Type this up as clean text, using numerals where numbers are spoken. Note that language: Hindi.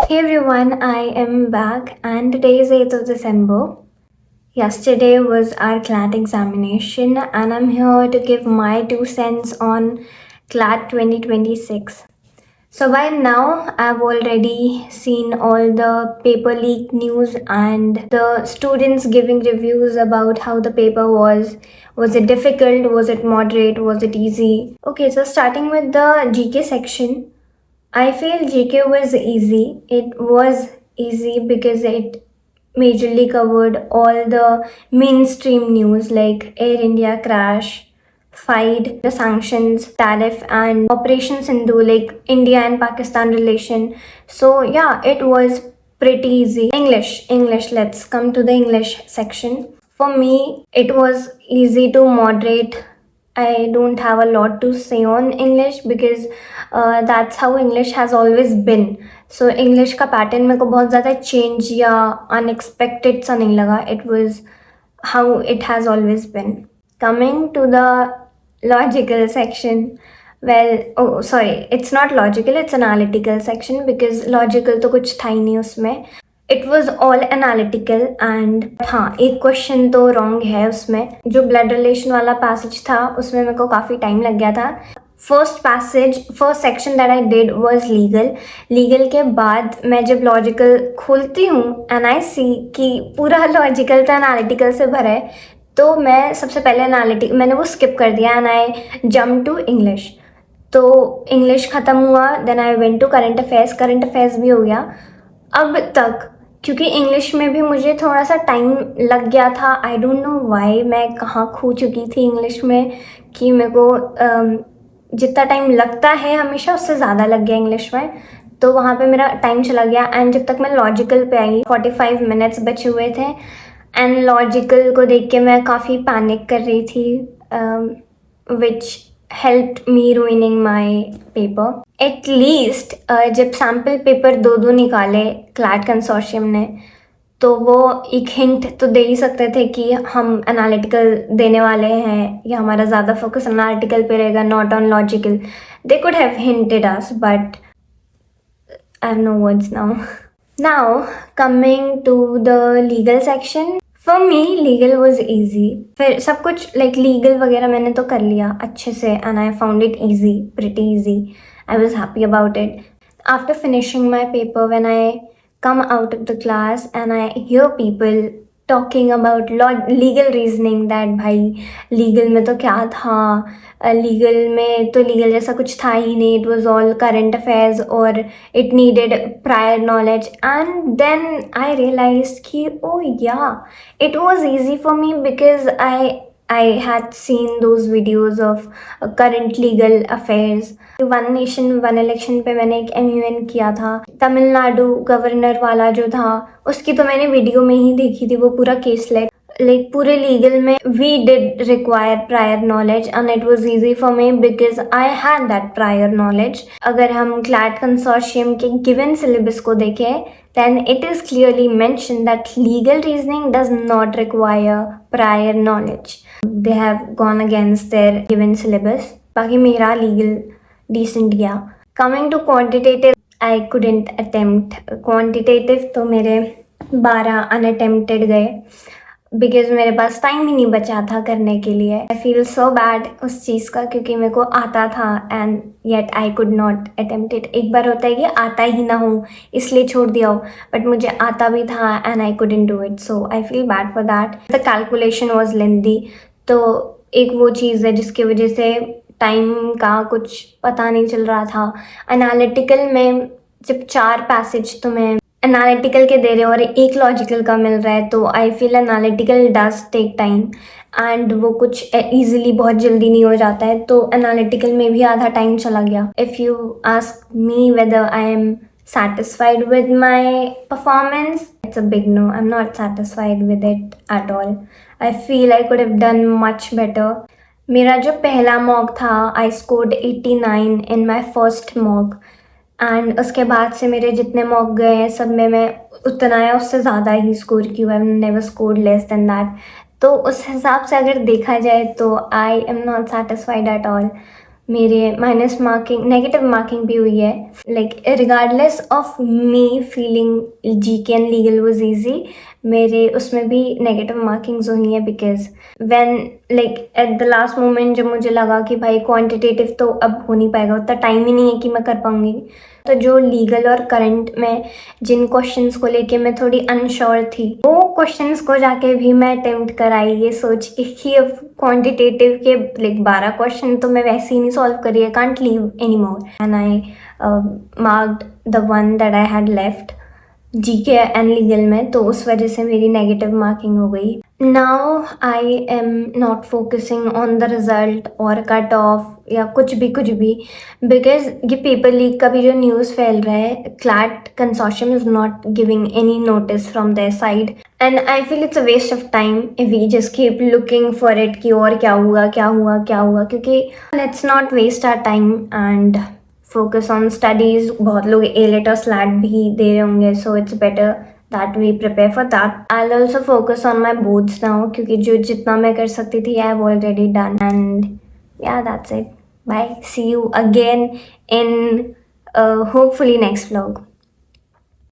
Hey everyone, I am back and today is 8th of December. Yesterday was our CLAT examination and I'm here to give my 2 cents on CLAT 2026. So by now, I've already seen all the paper leak news and the students giving reviews about how the paper was. Was it difficult? Was it moderate? Was it easy? Okay, so starting with the GK section, I feel GK was easy. It was easy because it majorly covered all the mainstream news like Air India crash, fight, the sanctions, tariff, and Operation Sindhu, like India and Pakistan relation. So, yeah, it was pretty easy. English, let's come to the English section. For me, it was easy to moderate. I don't have a lot to say on English because that's how English has always been. So English का pattern मेरे को बहुत ज़्यादा change या unexpected सा नहीं लगा. It was how it has always been. Coming to the logical section, well, oh sorry, it's not logical, it's analytical section because logical तो कुछ था ही नहीं उसमें. It was all analytical and हाँ, एक क्वेश्चन तो रॉन्ग है उसमें. जो ब्लड रिलेशन वाला पैसेज था उसमें मेरे को काफ़ी टाइम लग गया था. First section that I did was legal के बाद मैं जब लॉजिकल खोलती हूँ एंड आई सी कि पूरा लॉजिकल तो एनालिटिकल से भरा है, तो मैं सबसे पहले मैंने वो स्किप कर दिया and I jump to English. तो इंग्लिश ख़त्म हुआ, then I went to current affairs भी हो गया. अब तक क्योंकि इंग्लिश में भी मुझे थोड़ा सा टाइम लग गया था. आई डोंट नो वाई, मैं कहाँ खो चुकी थी इंग्लिश में कि मेरे को जितना टाइम लगता है हमेशा उससे ज़्यादा लग गया इंग्लिश में. तो वहाँ पे मेरा टाइम चला गया एंड जब तक मैं लॉजिकल पे आई 45 मिनट्स बचे हुए थे एंड लॉजिकल को देख के मैं काफ़ी पैनिक कर रही थी, which helped me ruining my paper. At least जब सैम्पल पेपर दो निकाले क्लैट कंसोर्शियम ने, तो वो एक हिंट तो दे ही सकते थे कि हम एनालिटिकल देने वाले हैं या हमारा ज़्यादा फोकस एनालिटिकल पे रहेगा, not on logical. They could have hinted us but I have no words now. Now coming to the legal section. For me legal was easy. फिर सब कुछ लाइक लीगल वगैरह मैंने तो कर लिया अच्छे से and I found it easy, pretty easy. I was happy about it. After finishing my paper, when I come out of the class and I hear people talking about legal reasoning that भाई legal में तो क्या था, legal में तो legal जैसा कुछ था ही नहीं, it was all current affairs or it needed prior knowledge. And then I realized कि oh yeah, it was easy for me because I had seen those videos of current legal affairs. One nation one election पे मैंने एक MUN किया था. तमिलनाडु गवर्नर वाला जो था उसकी तो मैंने वीडियो में ही देखी थी, वो पूरा केस लाइक पूरे लीगल में we did require prior knowledge and it was easy for me because I had that prior knowledge. अगर हम क्लैट कंसोर्शियम के गिवन सिलेबस को देखें then it is clearly mentioned that legal reasoning does not require prior knowledge. They have gone against their given syllabus. बाकी मेरा legal decent गया. Coming to quantitative, I couldn't attempt quantitative, तो मेरे 12 unattempted गए बिकॉज मेरे पास टाइम ही नहीं बचा था करने के लिए. आई फील सो बैड उस चीज़ का क्योंकि मेरे को आता था and yet I could not attempt it. एक बार होता है कि आता ही ना हो इसलिए छोड़ दिया हो, बट मुझे आता भी था and I couldn't do it, so I feel bad for that. The calculation was लेंदी, तो एक वो चीज़ है जिसकी वजह से टाइम का कुछ पता नहीं चल रहा था. एनालिटिकल में जब 4 पैसेज तुम्हें एनालिटिकल के दे रहे हो और एक लॉजिकल का मिल रहा है, तो I feel analytical does take time and वो कुछ ईजिली बहुत जल्दी नहीं हो जाता है. तो एनालिटिकल में भी आधा टाइम चला गया. If you ask me whether I am satisfied with my performance, it's a big no. I'm not satisfied with it at all. I feel I could have done much better. मेरा जो पहला मॉक था, I scored 89 in my first mock. And उसके बाद से मेरे जितने मॉक गए हैं सब में मैं उतना या उससे ज़्यादा ही स्कोर की हुआ है. Never scored less than that. तो उस हिसाब से अगर देखा जाए तो I am not satisfied at all. मेरे नेगेटिव मार्किंग भी हुई है like regardless of me feeling GK and legal was easy, मेरे उसमें भी नेगेटिव मार्किंग्स हुई हैं because when like at the last moment जब मुझे लगा कि भाई क्वांटिटेटिव तो अब हो नहीं पाएगा, उतना टाइम ही नहीं है कि मैं कर पाऊंगी, तो जो लीगल और करंट में जिन क्वेश्चंस को लेके मैं थोड़ी अनश्योर थी, वो क्वेश्चंस को जाके भी मैं अटेम्प्ट कराई ये सोच के कि अब क्वांटिटेटिव के लाइक 12 क्वेश्चन तो मैं वैसे ही नहीं सॉल्व करी, I can't leave any more and I marked the one that I had left GK and legal में, तो उस वजह से मेरी नेगेटिव मार्किंग हो गई. Now I am not focusing on the result और कट ऑफ या कुछ भी बिकॉज ये पेपर लीक का भी जो न्यूज़ फैल रहा है, CLAT consortium is not giving any notice from their side and I feel it's a waste of time if we just keep looking for it कि और क्या हुआ, क्योंकि let's not waste our time and focus on studies. बहुत लोग एलेट और स्लैट भी दे रहे होंगे, so it's better that we prepare for that. I will also focus on my boards now क्योंकि जो जितना मैं कर सकती थी I have already done and yeah, that's it. Bye. See you again in hopefully next vlog.